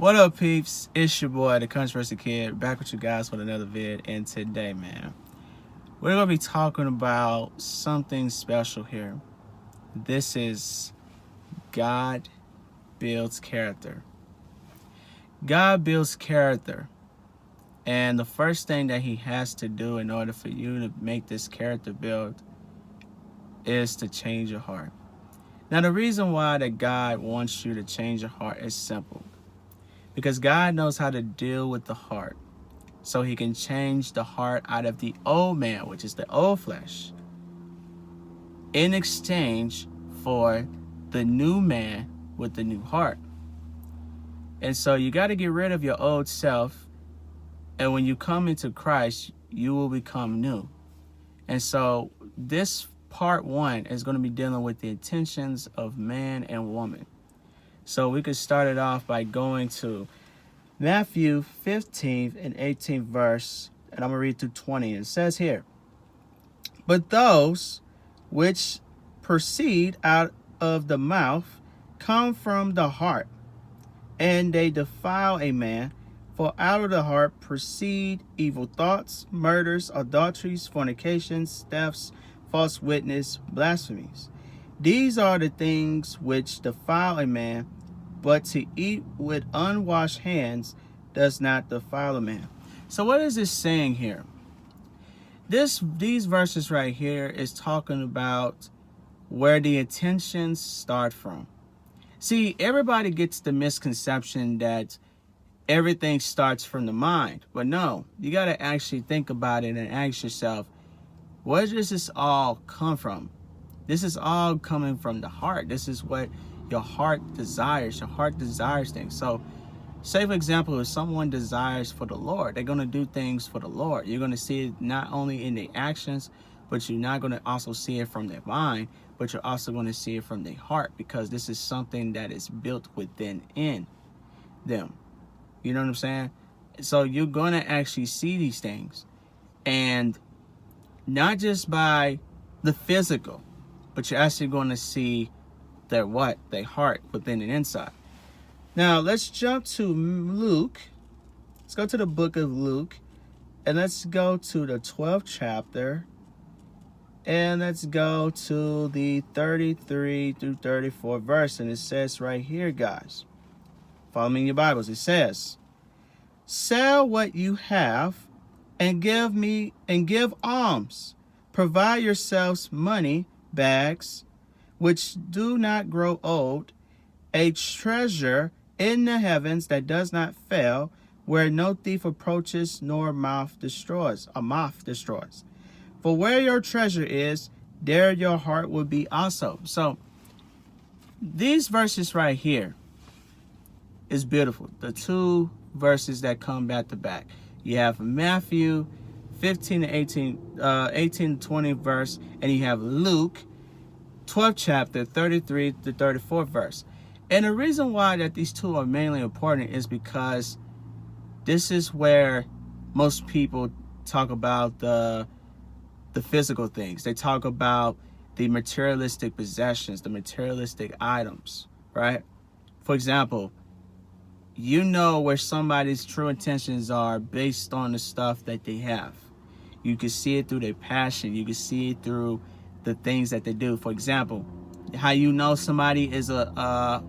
What up, peeps? It's your boy, the Controversy Kid, back with you guys with another vid. And today, man, we're gonna be talking about something special here. This is God builds character. God builds character, and the first thing that He has to do in order for you to make this character build is to change your heart. Now, the reason why that God wants you to change your heart is simple. Because God knows how to deal with the heart. So He can change the heart out of the old man, which is the old flesh, in exchange for the new man with the new heart. And so you got to get rid of your old self. And when you come into Christ, you will become new. And so this part 1 is going to be dealing with the intentions of man and woman. So we could start it off by going to Matthew 15th and 18th verse, and I'm going to read through 20. It says here, "But those which proceed out of the mouth come from the heart, and they defile a man. For out of the heart proceed evil thoughts, murders, adulteries, fornications, thefts, false witness, blasphemies. These are the things which defile a man, but to eat with unwashed hands does not defile a man." So what is this saying here? These verses right here is talking about where the intentions start from. See, everybody gets the misconception that everything starts from the mind. But no, you got to actually think about it and ask yourself, where does this all come from? This is all coming from the heart. This is what your heart desires. Your heart desires things. So, say for example, if someone desires for the Lord, they're going to do things for the Lord. You're going to see it not only in their actions, but you're not going to also see it from their mind, but you're also going to see it from their heart, because this is something that is built within them. You know what I'm saying? So you're going to actually see these things, and not just by the physical, but you're actually going to see their heart within and inside. Now, let's jump to Luke. Let's go to the book of Luke, and let's go to the 12th chapter, and let's go to the 33 through 34 verse, and it says right here, guys, follow me in your Bibles. It says, "Sell what you have and give alms. Provide yourselves money bags which do not grow old, a treasure in the heavens that does not fail, where no thief approaches nor a moth destroys. For where your treasure is, there your heart will be also." So these verses right here is beautiful. The two verses that come back to back. You have Matthew 15 to 18 to 20 verse, and you have Luke 12th chapter 33 to 34 verse. And the reason why that these two are mainly important is because this is where most people talk about the physical things. They talk about the materialistic possessions, the materialistic items, right? For example, you know where somebody's true intentions are based on the stuff that they have. You can see it through their passion. You can see it through the things that they do. For example, how you know somebody is a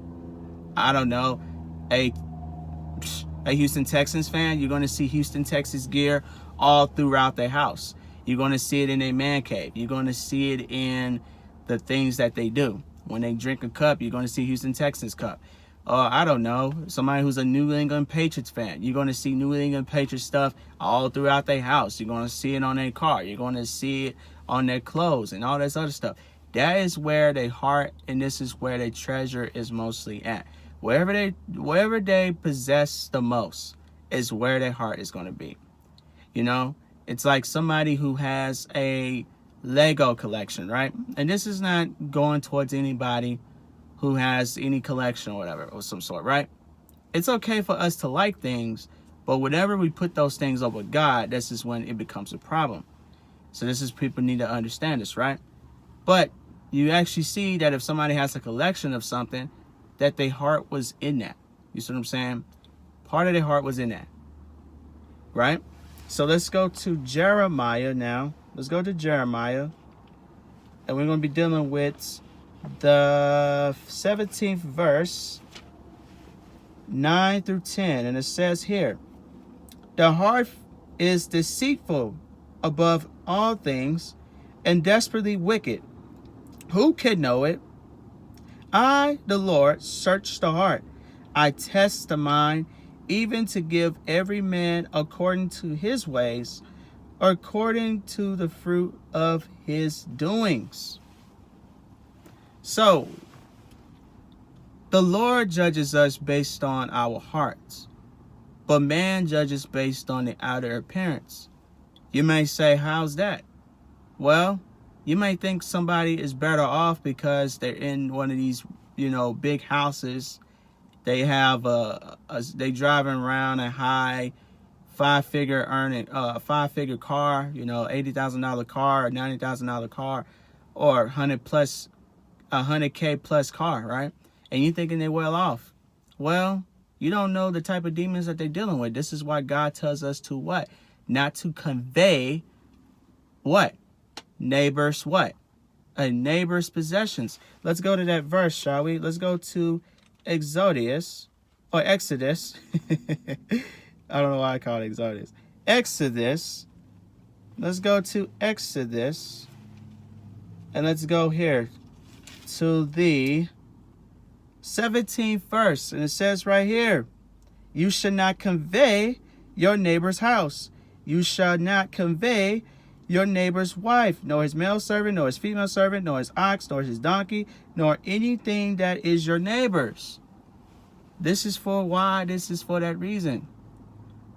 Houston Texans fan. You're going to see Houston Texans gear all throughout their house. You're going to see it in their man cave. You're going to see it in the things that they do. When they drink a cup, you're going to see Houston Texans cup. Somebody who's a New England Patriots fan, you're going to see New England Patriots stuff all throughout their house. You're going to see it on their car. You're going to see it on their clothes and all this other stuff. That is where their heart, and this is where their treasure is mostly at. Wherever they possess the most is where their heart is going to be. You know, it's like somebody who has a Lego collection, right? And this is not going towards anybody who has any collection or whatever of some sort, right? It's okay for us to like things, but whenever we put those things over God, this is when it becomes a problem. So this is, people need to understand this, right? But you actually see that if somebody has a collection of something, that their heart was in that. You see what I'm saying? Part of their heart was in that, right? So let's go to Jeremiah now. Let's go to Jeremiah. And we're going to be dealing with the 17th verse, 9 through 10. And it says here, the heart is deceitful above all things and desperately wicked. Who can know it? I, the Lord, search the heart. I test the mind, even to give every man according to his ways, according to the fruit of his doings. So, the Lord judges us based on our hearts, but man judges based on the outer appearance. You may say, how's that? Well, you may think somebody is better off because they're in one of these, big houses. They have they driving around a high five-figure car, $80,000 car, or $90,000 car, or 100K plus car, right? And you thinking they're well off. Well, you don't know the type of demons that they're dealing with. This is why God tells us to what? Not to convey what? Neighbor's what? A neighbor's possessions. Let's go to that verse, shall we? Let's go to Exodus. I don't know why I call it Exodus. Exodus. Let's go to Exodus. And let's go here to the 17th verse. And it says right here, you shall not convey your neighbor's house. You shall not convey your neighbor's wife, nor his male servant, nor his female servant, nor his ox, nor his donkey, nor anything that is your neighbor's. This is for why? This is for that reason.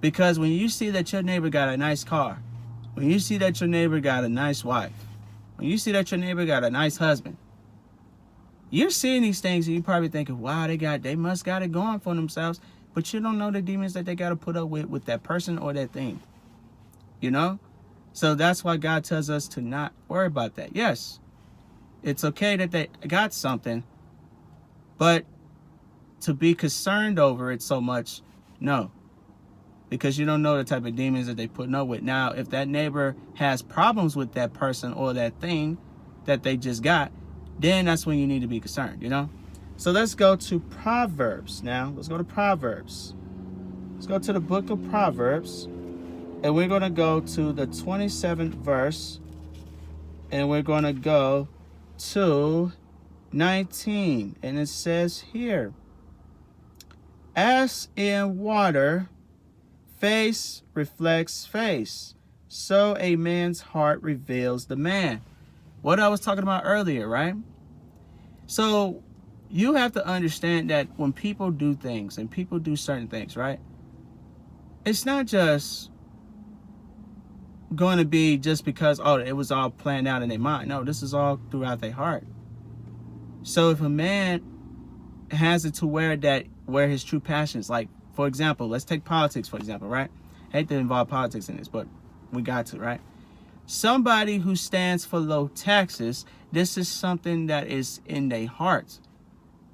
Because when you see that your neighbor got a nice car, when you see that your neighbor got a nice wife, when you see that your neighbor got a nice husband, you're seeing these things and you're probably thinking, wow, they must got it going for themselves. But you don't know the demons that they got to put up with that person or that thing. So that's why God tells us to not worry about that. Yes, it's okay that they got something, but to be concerned over it so much, no. Because you don't know the type of demons that they putting up with. Now, if that neighbor has problems with that person or that thing that they just got, then that's when you need to be concerned, So let's go to Proverbs now. Let's go to Proverbs. Let's go to the book of Proverbs. And we're going to go to the 27th verse. And we're going to go to 19. And it says here, as in water, face reflects face, so a man's heart reveals the man. What I was talking about earlier, right? So you have to understand that when people do things and people do certain things, right? It's not just going to be just because, it was all planned out in their mind. No, this is all throughout their heart. So if a man has it to where his true passions, like, for example, let's take politics, for example, right? I hate to involve politics in this, but we got to, right? Somebody who stands for low taxes, this is something that is in their hearts,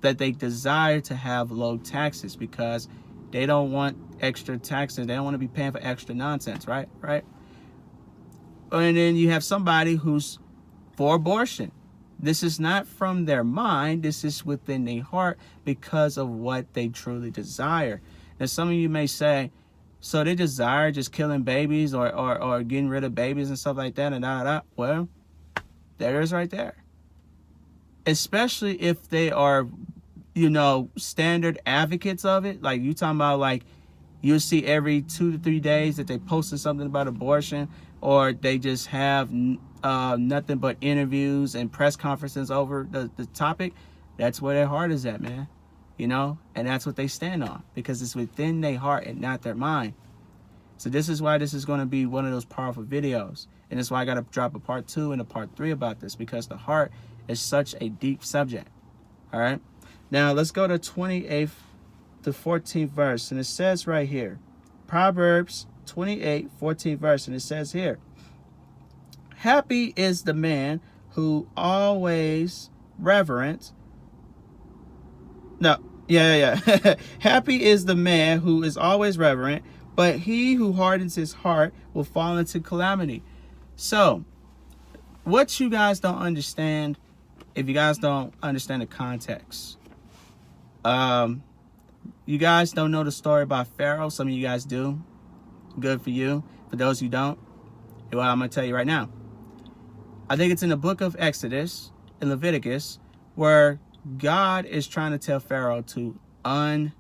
that they desire to have low taxes because they don't want extra taxes. They don't want to be paying for extra nonsense, right? And then you have somebody who's for abortion. This is not from their mind. This is within their heart because of what they truly desire. Now, some of you may say, so they desire just killing babies or getting rid of babies and stuff like that. And Well, there it is right there. Especially if they are, standard advocates of it. Like you talking about, like, you'll see every 2 to 3 days that they posted something about abortion, or they just have nothing but interviews and press conferences over the topic. That's where their heart is at, man. And that's what they stand on, because it's within their heart and not their mind. So this is why this is going to be one of those powerful videos. And that's why I got to drop a part 2 and a part 3 about this, because the heart is such a deep subject. All right. Now let's go to 28th to 14th verse. And it says right here, Proverbs 28, 14th verse. And it says here, happy is the man who always reverence. No, Yeah. Happy is the man who is always reverent, but he who hardens his heart will fall into calamity. So, what you guys don't understand, if you guys don't understand the context, you guys don't know the story about Pharaoh. Some of you guys do. Good for you. For those who don't, well, I'm going to tell you right now. I think it's in the book of Exodus and Leviticus where God is trying to tell Pharaoh to unharden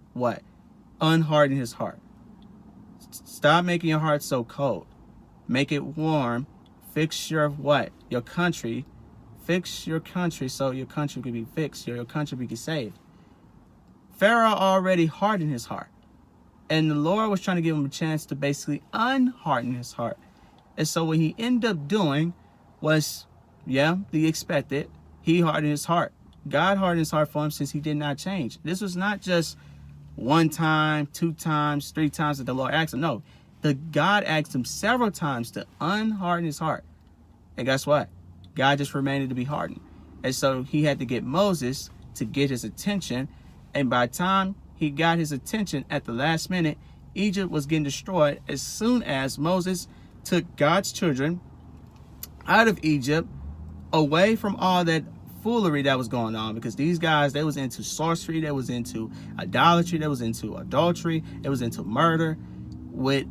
his heart. Stop making your heart so cold. Make it warm. Fix your your country. Fix your country so your country can be fixed, your country can be saved. Pharaoh already hardened his heart, and the Lord was trying to give him a chance to basically unharden his heart. And so what he ended up doing was, the expected. He hardened his heart. God hardened his heart for him since he did not change. This was not just one time, 2 times, 3 times that the Lord asked him. No, God asked him several times to unharden his heart. And guess what? God just remained to be hardened. And so he had to get Moses to get his attention. And by the time he got his attention at the last minute, Egypt was getting destroyed as soon as Moses took God's children out of Egypt, away from all that foolery that was going on, because these guys, they was into sorcery, they was into idolatry, they was into adultery, they was into murder they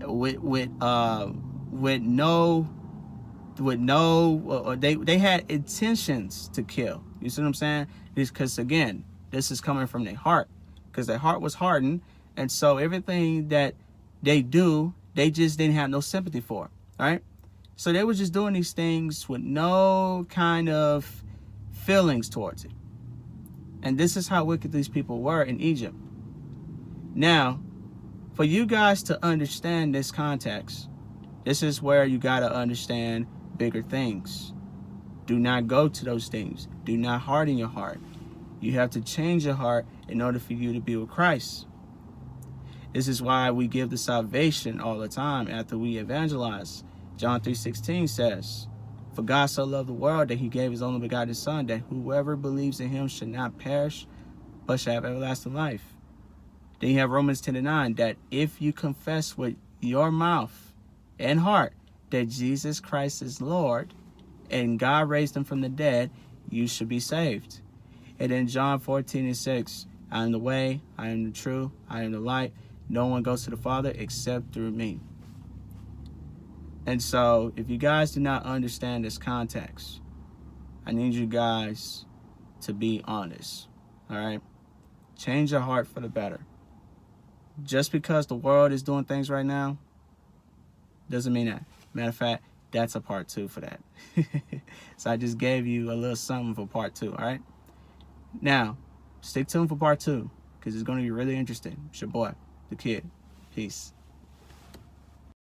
had intentions to kill. You see what I'm saying? Because again, this is coming from their heart, because their heart was hardened, and so everything that they do, they just didn't have no sympathy for, right? So they were just doing these things with no kind of feelings towards it. And this is how wicked these people were in Egypt. Now, for you guys to understand this context, this is where you got to understand bigger things. Do not go to those things. Do not harden your heart. You have to change your heart in order for you to be with Christ. This is why we give the salvation all the time after we evangelize. John 3:16 says, "For God so loved the world that he gave his only begotten Son, that whoever believes in him should not perish, but shall have everlasting life." Then you have Romans 10:9, that if you confess with your mouth and heart that Jesus Christ is Lord, and God raised him from the dead, you should be saved. And then John 14:6, "I am the way, I am the truth, I am the light. No one goes to the Father except through me." And so, if you guys do not understand this context, I need you guys to be honest, all right? Change your heart for the better. Just because the world is doing things right now doesn't mean that. Matter of fact, that's a part 2 for that. So I just gave you a little something for part 2, all right? Now, stay tuned for part 2, because it's going to be really interesting. It's your boy, the kid. Peace.